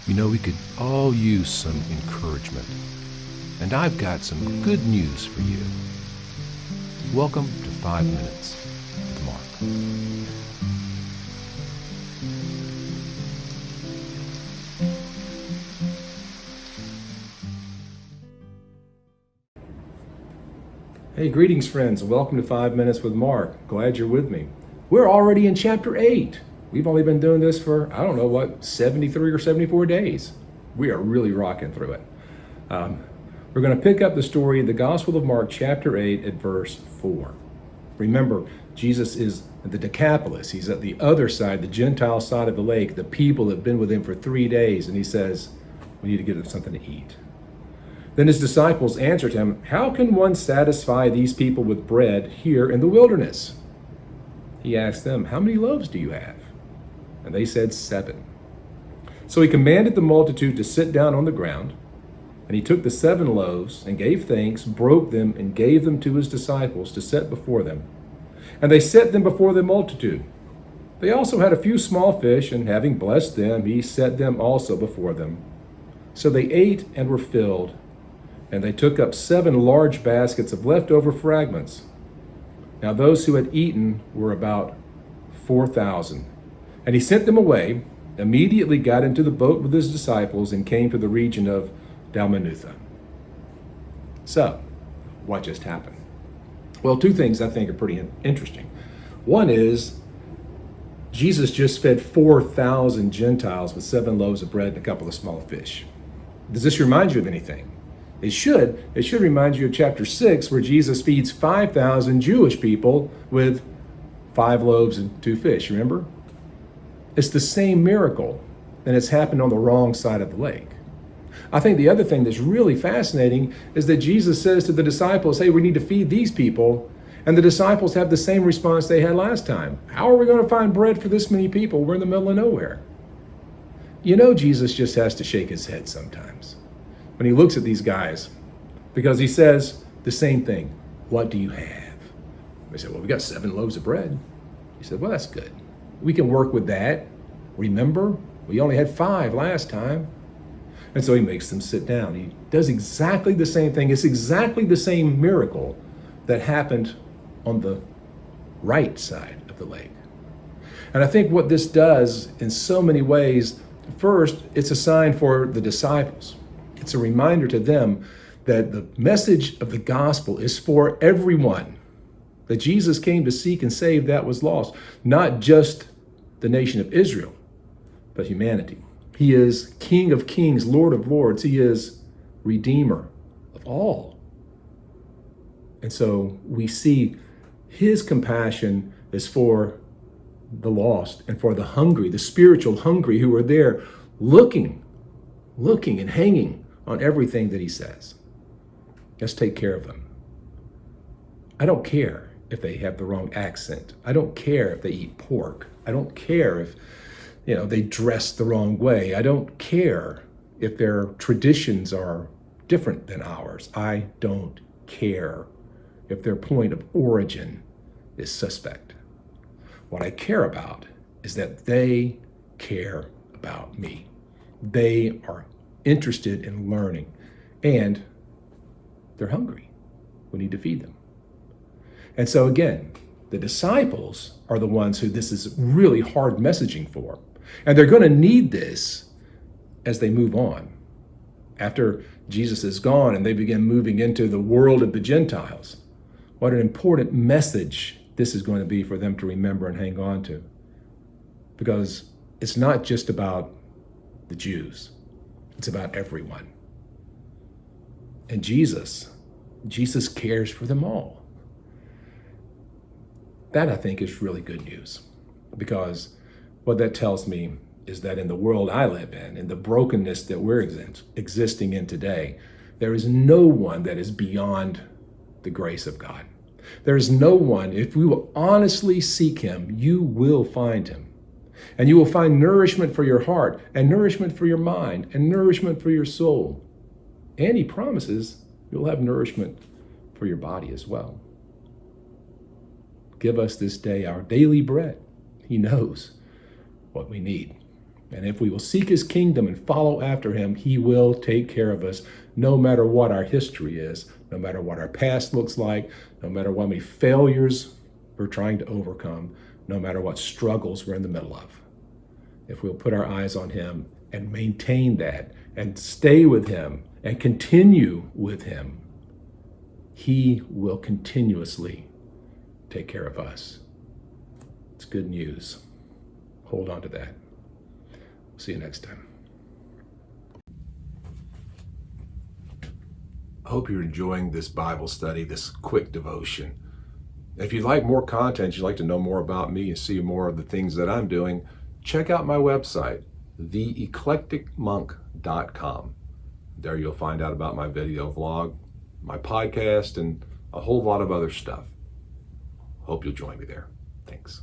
We could all use some encouragement. And I've got some good news for you. Welcome to 5 Minutes with Mark. Hey, greetings, friends. Welcome to 5 Minutes with Mark. Glad you're with me. We're already in chapter 8. We've only been doing this for, 73 or 74 days. We are really rocking through it. We're going to pick up the story in the Gospel of Mark, chapter 8, at verse 4. Remember, Jesus is at the Decapolis. He's at the other side, the Gentile side of the lake. The people have been with him for 3 days, and he says, we need to get them something to eat. Then his disciples answered him, how can one satisfy these people with bread here in the wilderness? He asked them, how many loaves do you have? And they said, 7. So he commanded the multitude to sit down on the ground. And he took the 7 loaves and gave thanks, broke them, and gave them to his disciples to set before them. And they set them before the multitude. They also had a few small fish, and having blessed them, he set them also before them. So they ate and were filled. And they took up 7 large baskets of leftover fragments. Now those who had eaten were about 4,000. And he sent them away, immediately got into the boat with his disciples, and came to the region of Dalmanutha. So, what just happened? Well, 2 things I think are pretty interesting. One is, Jesus just fed 4,000 Gentiles with 7 loaves of bread and a couple of small fish. Does this remind you of anything? It should. It should remind you of chapter 6, where Jesus feeds 5,000 Jewish people with 5 loaves and 2 fish, remember? It's the same miracle, and it's happened on the wrong side of the lake. I think the other thing that's really fascinating is that Jesus says to the disciples, hey, we need to feed these people, and the disciples have the same response they had last time. How are we going to find bread for this many people? We're in the middle of nowhere. Jesus just has to shake his head sometimes when he looks at these guys, because he says the same thing. What do you have? They said, well, we got 7 loaves of bread. He said, well, that's good. We can work with that. Remember, we only had 5 last time. And so he makes them sit down. He does exactly the same thing. It's exactly the same miracle that happened on the right side of the lake. And I think what this does in so many ways, first, it's a sign for the disciples. It's a reminder to them that the message of the gospel is for everyone, that Jesus came to seek and save that was lost, not just the nation of Israel, but humanity. He is King of kings, Lord of lords. He is Redeemer of all. And so we see his compassion is for the lost and for the hungry, the spiritual hungry who are there looking and hanging on everything that he says. Let's take care of them. I don't care if they have the wrong accent. I don't care if they eat pork. I don't care if, they dress the wrong way. I don't care if their traditions are different than ours. I don't care if their point of origin is suspect. What I care about is that they care about me. They are interested in learning, and they're hungry. We need to feed them. And so again, the disciples are the ones who this is really hard messaging for. And they're going to need this as they move on. After Jesus is gone and they begin moving into the world of the Gentiles, what an important message this is going to be for them to remember and hang on to. Because it's not just about the Jews. It's about everyone. And Jesus cares for them all. That, I think, is really good news, because what that tells me is that in the world I live in the brokenness that we're existing in today, there is no one that is beyond the grace of God. There is no one, if we will honestly seek him, you will find him. And you will find nourishment for your heart, and nourishment for your mind, and nourishment for your soul. And he promises you'll have nourishment for your body as well. Give us this day our daily bread. He knows what we need. And if we will seek his kingdom and follow after him, he will take care of us no matter what our history is, no matter what our past looks like, no matter what many failures we're trying to overcome, no matter what struggles we're in the middle of. If we'll put our eyes on him and maintain that and stay with him and continue with him, he will continuously take care of us. It's good news. Hold on to that. See you next time. I hope you're enjoying this Bible study, this quick devotion. If you'd like more content, you'd like to know more about me and see more of the things that I'm doing, check out my website, theeclecticmonk.com. There you'll find out about my video vlog, my podcast, and a whole lot of other stuff. Hope you'll join me there. Thanks.